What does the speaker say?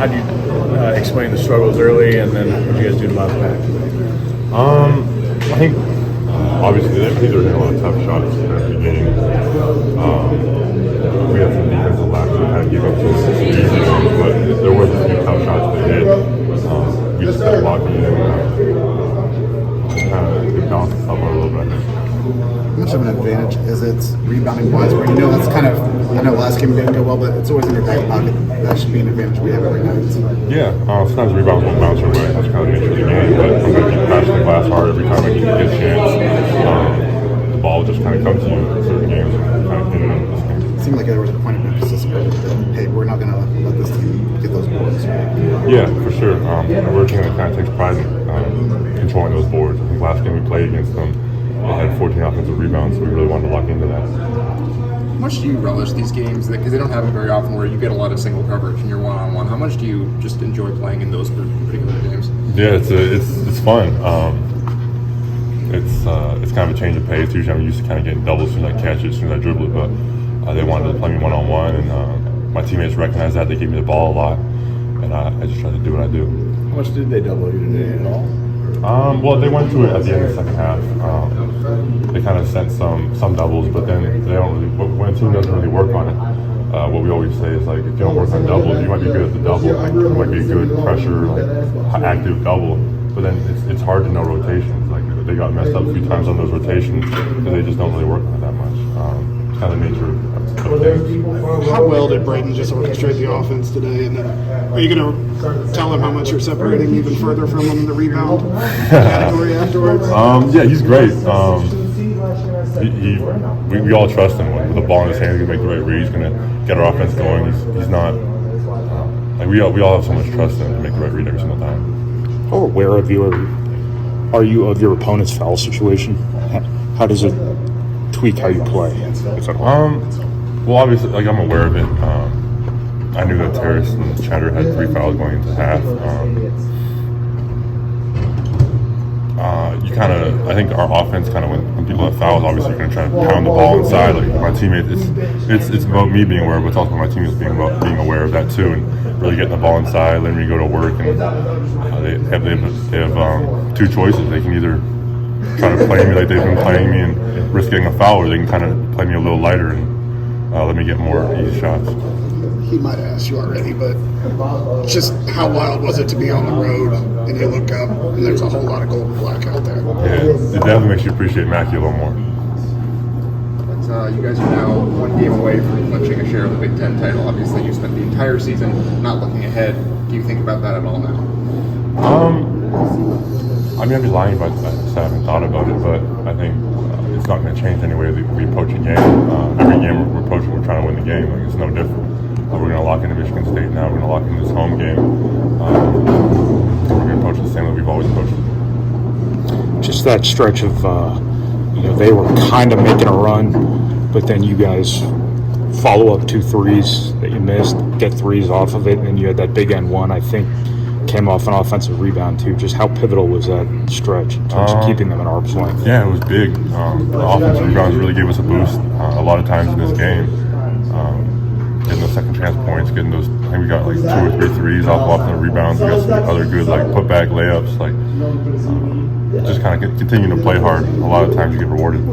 how do you explain the struggles early, and then what do you guys do to bounce back? I think obviously I think they're hitting a lot of tough shots at the beginning. We had some defensive lapses that kind of gave up some easy ones, but there was a few tough shots they hit. We just kept locking in and kind of balanced us up a little bit, I think. How much of an advantage is it rebounding wise? Where that's kind of, I know last game didn't go well, but it's always in your back pocket. That should be an advantage we have every night. Yeah, sometimes rebounds won't bounce your way. That's kind of the nature of the game. But I'm going to keep crashing the glass hard every time I get a chance. The ball just kind of comes to you in certain games. Kind of hitting this game. It seemed like there was a point of emphasis where, hey, we're not going to let this team get those boards. Yeah, for sure. We're a team that kind of takes pride in controlling those boards. I think last game we played against them, they had 14 offensive rebounds, so we really wanted to lock into that. How much do you relish these games? Because they don't happen very often where you get a lot of single coverage and you're one-on-one. How much do you just enjoy playing in those particular games? Yeah, it's fun. It's kind of a change of pace. Usually I'm used to kind of getting doubles as soon as I catch it, as soon as I dribble it, but they wanted to play me one-on-one, and my teammates recognized that. They gave me the ball a lot, and I just tried to do what I do. How much did they double you today at all? Well, they went to it at the end of the second half. They kind of sent some doubles, but then they don't really. When a team doesn't really work on it, what we always say is like, if you don't work on doubles, you might be good at the double. You might be a good pressure, like active double, but then it's hard to know rotations. Like they got messed up a few times on those rotations because they just don't really work on it that much. It's kind of the nature of things. How well did Braden just orchestrate the offense today? And are you going to tell him how much you're separating even further from him in the rebound category afterwards? Yeah, he's great. We all trust him. With the ball in his hand, he's going to make the right read. He's going to get our offense going. He's not like we all have so much trust in him to make the right read every single time. How aware are you of your opponent's foul situation? How does it tweak how you play? Well, obviously, like I'm aware of it. I knew that Terrace and Chatter had 3 fouls going into half. I think our offense kind of when people have fouls, obviously you're going to try to pound the ball inside. Like my teammates, it's about me being aware, but it's also my teammates being aware of that too, and really getting the ball inside, letting me go to work. And they have 2 choices. They can either try to play me like they've been playing me and risk getting a foul, or they can kind of play me a little lighter and let me get more easy shots. He might have asked you already, but just how wild was it to be on the road and you look up and there's a whole lot of gold and black out there? Yeah, it definitely makes you appreciate Mackey a little more. But you guys are now 1 game away from clinching a share of the Big Ten title. Obviously, you spent the entire season not looking ahead. Do you think about that at all now? I mean, I'd be lying if I said I haven't thought about it, but I think it's not going to change any way that we approach a game. Every game we're approaching, we're trying to win the game. Like, it's no different. We're going to lock into Michigan State now. We're going to lock into this home game. We're going to approach it the same way we've always approached it. Just that stretch of, they were kind of making a run, but then you guys follow up 2 threes that you missed, get threes off of it, and you had that big end one, I think, came off an offensive rebound too. Just how pivotal was that stretch in terms of keeping them at arm's length? Yeah, it was big. The offensive rebounds really gave us a boost a lot of times in this game. Getting those second chance points, getting those, I think we got like 2 or 3 threes off the rebounds. We got some other good like putback layups. Like just kind of continue to play hard. A lot of times you get rewarded.